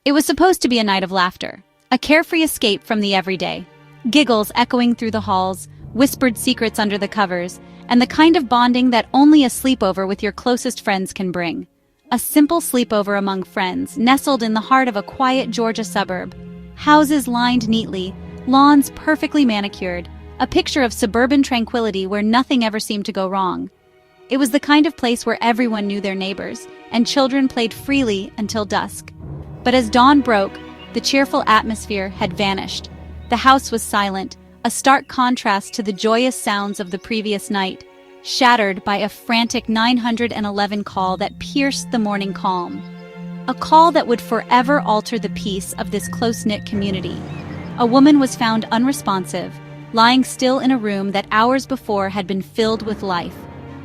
It was supposed to be a night of laughter, a carefree escape from the everyday. Giggles echoing through the halls, whispered secrets under the covers, and the kind of bonding that only a sleepover with your closest friends can bring. A simple sleepover among friends, nestled in the heart of a quiet Georgia suburb. Houses lined neatly, lawns perfectly manicured, a picture of suburban tranquility where nothing ever seemed to go wrong. It was the kind of place where everyone knew their neighbors, and children played freely until dusk. But as dawn broke, the cheerful atmosphere had vanished. The house was silent, a stark contrast to the joyous sounds of the previous night, shattered by a frantic 911 call that pierced the morning calm. A call that would forever alter the peace of this close-knit community. A woman was found unresponsive, lying still in a room that hours before had been filled with life.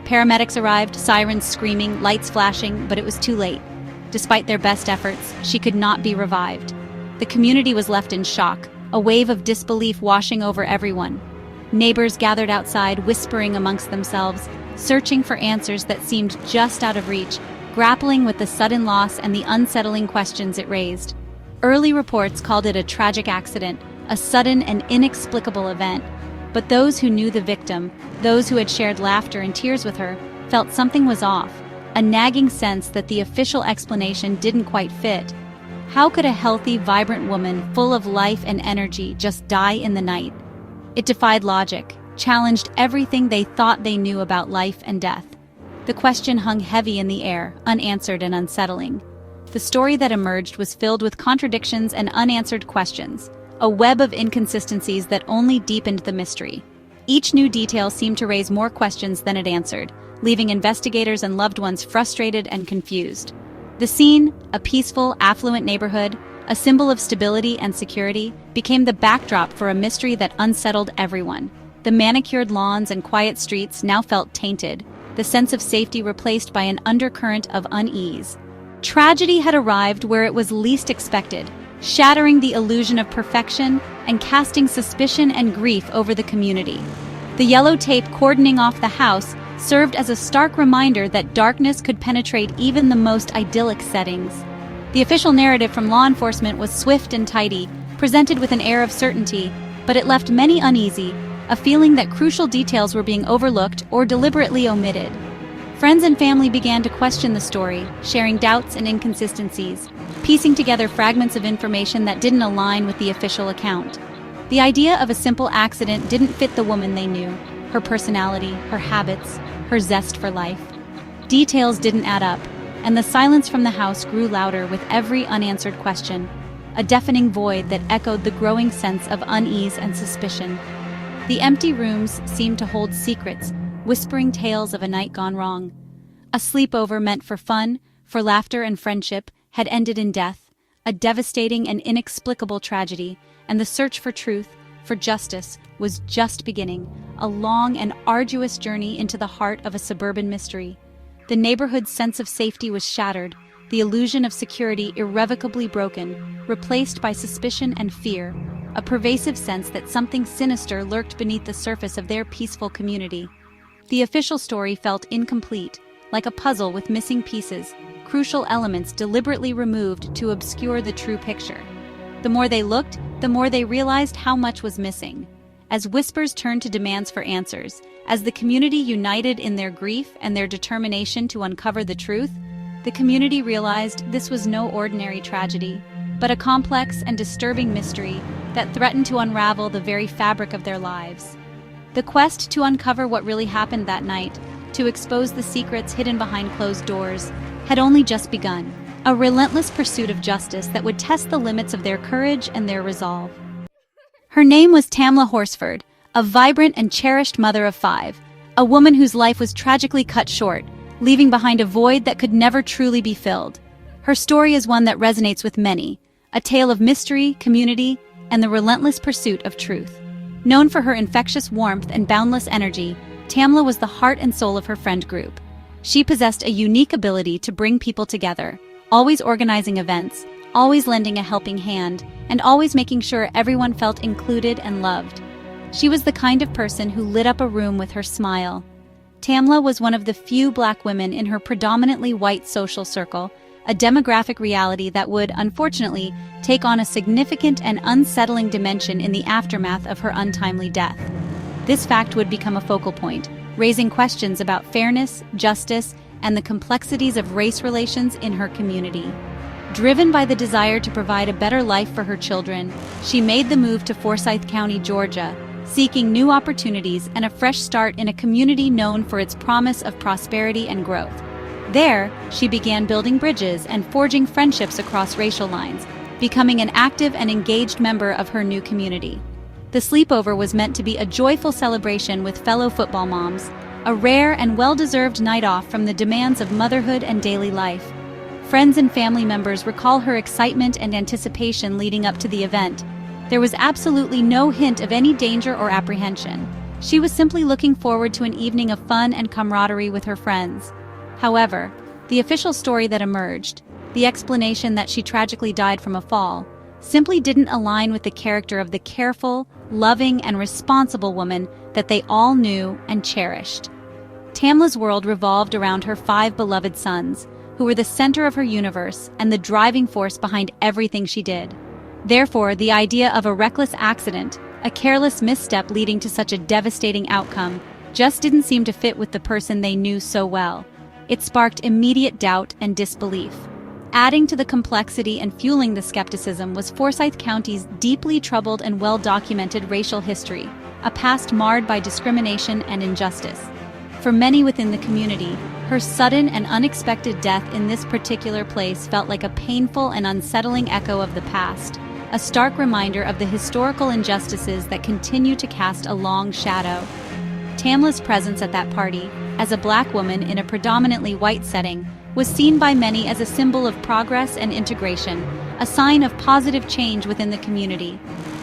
Paramedics arrived, sirens screaming, lights flashing, but it was too late. Despite their best efforts, she could not be revived. The community was left in shock, a wave of disbelief washing over everyone. Neighbors gathered outside, whispering amongst themselves, searching for answers that seemed just out of reach, grappling with the sudden loss and the unsettling questions it raised. Early reports called it a tragic accident, a sudden and inexplicable event. But those who knew the victim, those who had shared laughter and tears with her, felt something was off, a nagging sense that the official explanation didn't quite fit. How could a healthy, vibrant woman, full of life and energy, just die in the night? It defied logic, challenged everything they thought they knew about life and death. The question hung heavy in the air, unanswered and unsettling. The story that emerged was filled with contradictions and unanswered questions, a web of inconsistencies that only deepened the mystery. Each new detail seemed to raise more questions than it answered, leaving investigators and loved ones frustrated and confused. The scene, a peaceful, affluent neighborhood, a symbol of stability and security, became the backdrop for a mystery that unsettled everyone. The manicured lawns and quiet streets now felt tainted, the sense of safety replaced by an undercurrent of unease. Tragedy had arrived where it was least expected, shattering the illusion of perfection and casting suspicion and grief over the community. The yellow tape cordoning off the house served as a stark reminder that darkness could penetrate even the most idyllic settings. The official narrative from law enforcement was swift and tidy, presented with an air of certainty, but it left many uneasy, a feeling that crucial details were being overlooked or deliberately omitted. Friends and family began to question the story, sharing doubts and inconsistencies, piecing together fragments of information that didn't align with the official account. The idea of a simple accident didn't fit the woman they knew, her personality, her habits, her zest for life. Details didn't add up, and the silence from the house grew louder with every unanswered question, a deafening void that echoed the growing sense of unease and suspicion. The empty rooms seemed to hold secrets, whispering tales of a night gone wrong. A sleepover meant for fun, for laughter and friendship, had ended in death, a devastating and inexplicable tragedy, and the search for truth, for justice, was just beginning, a long and arduous journey into the heart of a suburban mystery. The neighborhood's sense of safety was shattered, the illusion of security irrevocably broken, replaced by suspicion and fear, a pervasive sense that something sinister lurked beneath the surface of their peaceful community. The official story felt incomplete, like a puzzle with missing pieces, crucial elements deliberately removed to obscure the true picture. The more they looked, the more they realized how much was missing. As whispers turned to demands for answers, as the community united in their grief and their determination to uncover the truth, the community realized this was no ordinary tragedy, but a complex and disturbing mystery that threatened to unravel the very fabric of their lives. The quest to uncover what really happened that night, to expose the secrets hidden behind closed doors, had only just begun, a relentless pursuit of justice that would test the limits of their courage and their resolve. Her name was Tamla Horsford, a vibrant and cherished mother of 5, a woman whose life was tragically cut short, leaving behind a void that could never truly be filled. Her story is one that resonates with many, a tale of mystery, community, and the relentless pursuit of truth. Known for her infectious warmth and boundless energy, Tamla was the heart and soul of her friend group. She possessed a unique ability to bring people together, always organizing events, always lending a helping hand, and always making sure everyone felt included and loved. She was the kind of person who lit up a room with her smile. Tamla was one of the few Black women in her predominantly white social circle, a demographic reality that would, unfortunately, take on a significant and unsettling dimension in the aftermath of her untimely death. This fact would become a focal point, raising questions about fairness, justice, and the complexities of race relations in her community. Driven by the desire to provide a better life for her children, she made the move to Forsyth County, Georgia, seeking new opportunities and a fresh start in a community known for its promise of prosperity and growth. There, she began building bridges and forging friendships across racial lines, becoming an active and engaged member of her new community. The sleepover was meant to be a joyful celebration with fellow football moms, a rare and well-deserved night off from the demands of motherhood and daily life. Friends and family members recall her excitement and anticipation leading up to the event. There was absolutely no hint of any danger or apprehension. She was simply looking forward to an evening of fun and camaraderie with her friends. However, the official story that emerged, the explanation that she tragically died from a fall, simply didn't align with the character of the careful, loving, and responsible woman that they all knew and cherished. Tamla's world revolved around her 5 beloved sons, who were the center of her universe and the driving force behind everything she did. Therefore, the idea of a reckless accident, a careless misstep leading to such a devastating outcome, just didn't seem to fit with the person they knew so well. It sparked immediate doubt and disbelief. Adding to the complexity and fueling the skepticism was Forsyth County's deeply troubled and well-documented racial history, a past marred by discrimination and injustice. For many within the community, her sudden and unexpected death in this particular place felt like a painful and unsettling echo of the past, a stark reminder of the historical injustices that continue to cast a long shadow. Tamla's presence at that party, as a Black woman in a predominantly white setting, was seen by many as a symbol of progress and integration, a sign of positive change within the community.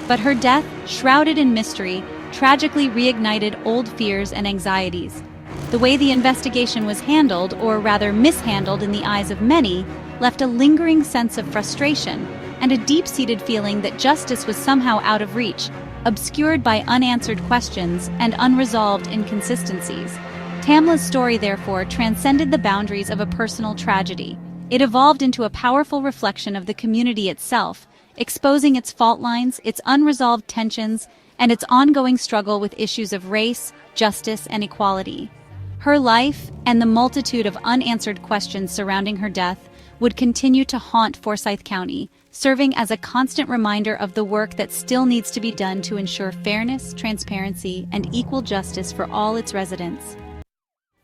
But her death, shrouded in mystery, tragically reignited old fears and anxieties. The way the investigation was handled, or rather mishandled in the eyes of many, left a lingering sense of frustration and a deep-seated feeling that justice was somehow out of reach, obscured by unanswered questions and unresolved inconsistencies. Tamla's story, therefore, transcended the boundaries of a personal tragedy. It evolved into a powerful reflection of the community itself, exposing its fault lines, its unresolved tensions, and its ongoing struggle with issues of race, justice, and equality. Her life, and the multitude of unanswered questions surrounding her death, would continue to haunt Forsyth County, serving as a constant reminder of the work that still needs to be done to ensure fairness, transparency, and equal justice for all its residents.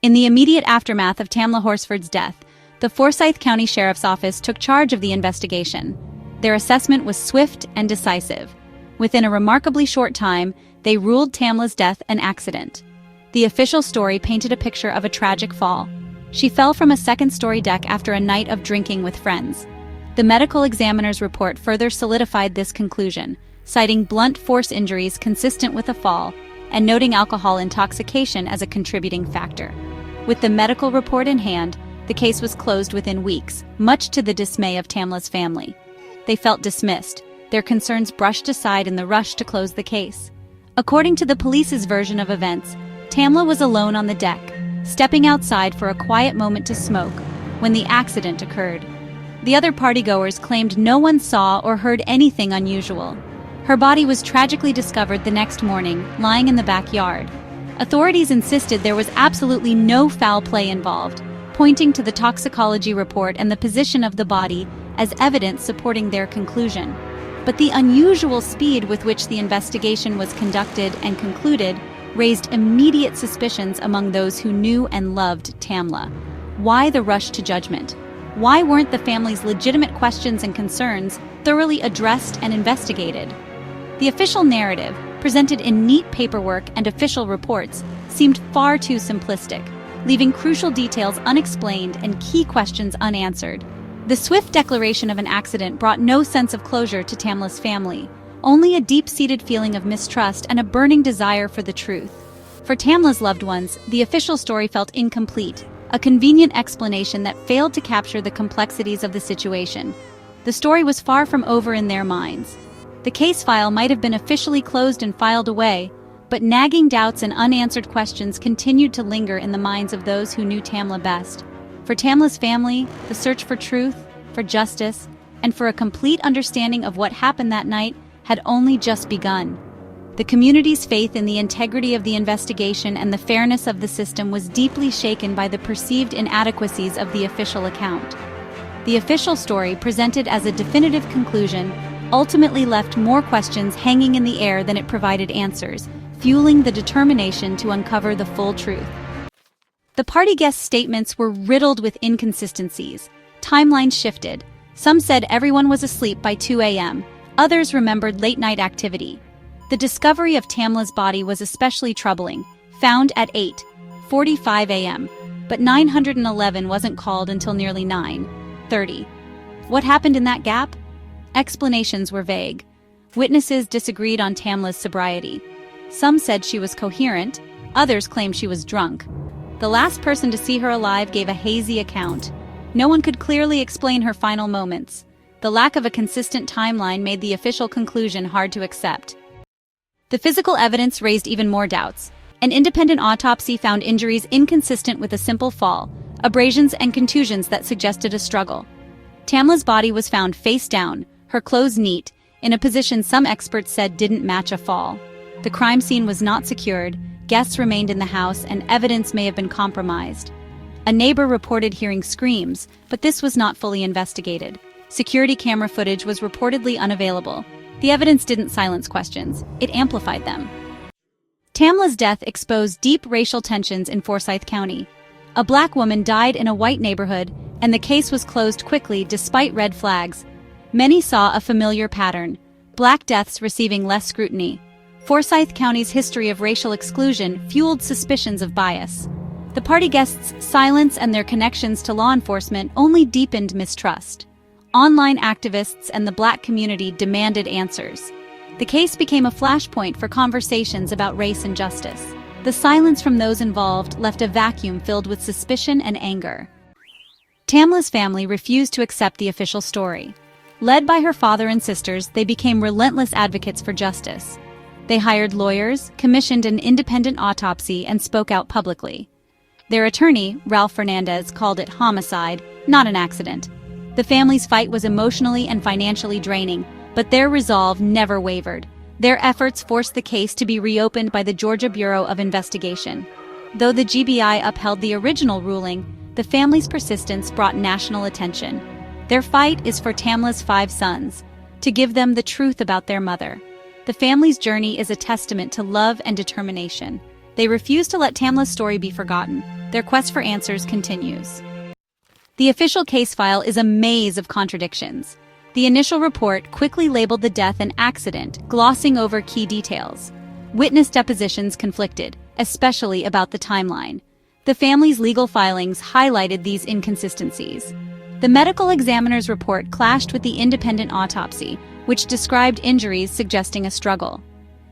In the immediate aftermath of Tamla Horsford's death, the Forsyth County Sheriff's Office took charge of the investigation. Their assessment was swift and decisive. Within a remarkably short time, they ruled Tamla's death an accident. The official story painted a picture of a tragic fall. She fell from a second-story deck after a night of drinking with friends. The medical examiner's report further solidified this conclusion, citing blunt force injuries consistent with a fall and noting alcohol intoxication as a contributing factor. With the medical report in hand, the case was closed within weeks, much to the dismay of Tamla's family. They felt dismissed, their concerns brushed aside in the rush to close the case. According to the police's version of events, Tamla was alone on the deck, stepping outside for a quiet moment to smoke, when the accident occurred. The other partygoers claimed no one saw or heard anything unusual. Her body was tragically discovered the next morning, lying in the backyard. Authorities insisted there was absolutely no foul play involved, pointing to the toxicology report and the position of the body as evidence supporting their conclusion. But the unusual speed with which the investigation was conducted and concluded raised immediate suspicions among those who knew and loved Tamla. Why the rush to judgment? Why weren't the family's legitimate questions and concerns thoroughly addressed and investigated? The official narrative, presented in neat paperwork and official reports, seemed far too simplistic, leaving crucial details unexplained and key questions unanswered. The swift declaration of an accident brought no sense of closure to Tamla's family, only a deep-seated feeling of mistrust and a burning desire for the truth. For Tamla's loved ones, the official story felt incomplete, a convenient explanation that failed to capture the complexities of the situation. The story was far from over in their minds. The case file might have been officially closed and filed away, but nagging doubts and unanswered questions continued to linger in the minds of those who knew Tamla best. For Tamla's family, the search for truth, for justice, and for a complete understanding of what happened that night had only just begun. The community's faith in the integrity of the investigation and the fairness of the system was deeply shaken by the perceived inadequacies of the official account. The official story, presented as a definitive conclusion, ultimately left more questions hanging in the air than it provided answers, fueling the determination to uncover the full truth. The party guests' statements were riddled with inconsistencies. Timelines shifted. Some said everyone was asleep by 2 a.m., others remembered late-night activity. The discovery of Tamla's body was especially troubling, found at 8:45 a.m., but 911 wasn't called until nearly 9:30. What happened in that gap? Explanations were vague. Witnesses disagreed on Tamla's sobriety. Some said she was coherent, others claimed she was drunk. The last person to see her alive gave a hazy account. No one could clearly explain her final moments. The lack of a consistent timeline made the official conclusion hard to accept. The physical evidence raised even more doubts. An independent autopsy found injuries inconsistent with a simple fall, abrasions and contusions that suggested a struggle. Tamla's body was found face down, her clothes neat, in a position some experts said didn't match a fall. The crime scene was not secured, guests remained in the house, and evidence may have been compromised. A neighbor reported hearing screams, but this was not fully investigated. Security camera footage was reportedly unavailable. The evidence didn't silence questions, it amplified them. Tamla's death exposed deep racial tensions in Forsyth County. A black woman died in a white neighborhood, and the case was closed quickly despite red flags. Many saw a familiar pattern: black deaths receiving less scrutiny. Forsyth County's history of racial exclusion fueled suspicions of bias. The party guests' silence and their connections to law enforcement only deepened mistrust. Online activists and the black community demanded answers. The case became a flashpoint for conversations about race and justice. The silence from those involved left a vacuum filled with suspicion and anger. Tamla's family refused to accept the official story. Led by her father and sisters, they became relentless advocates for justice. They hired lawyers, commissioned an independent autopsy, and spoke out publicly. Their attorney, Ralph Fernandez, called it homicide, not an accident. The family's fight was emotionally and financially draining, but their resolve never wavered. Their efforts forced the case to be reopened by the Georgia Bureau of Investigation. Though the GBI upheld the original ruling, the family's persistence brought national attention. Their fight is for Tamla's 5 sons, to give them the truth about their mother. The family's journey is a testament to love and determination. They refuse to let Tamla's story be forgotten. Their quest for answers continues. The official case file is a maze of contradictions. The initial report quickly labeled the death an accident, glossing over key details. Witness depositions conflicted, especially about the timeline. The family's legal filings highlighted these inconsistencies. The medical examiner's report clashed with the independent autopsy, which described injuries suggesting a struggle.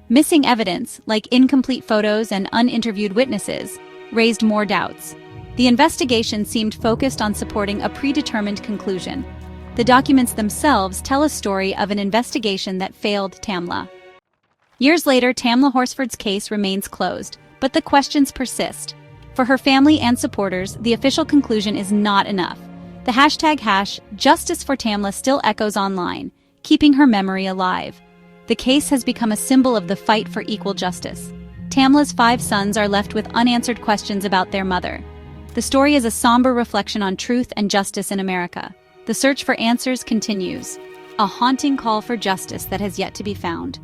Missing evidence, like incomplete photos and uninterviewed witnesses, raised more doubts. The investigation seemed focused on supporting a predetermined conclusion. The documents themselves tell a story of an investigation that failed Tamla. Years later, Tamla Horsford's case remains closed, but the questions persist. For her family and supporters, the official conclusion is not enough. The #Justice for Tamla still echoes online, keeping her memory alive. The case has become a symbol of the fight for equal justice. Tamla's 5 sons are left with unanswered questions about their mother. The story is a somber reflection on truth and justice in America. The search for answers continues, a haunting call for justice that has yet to be found.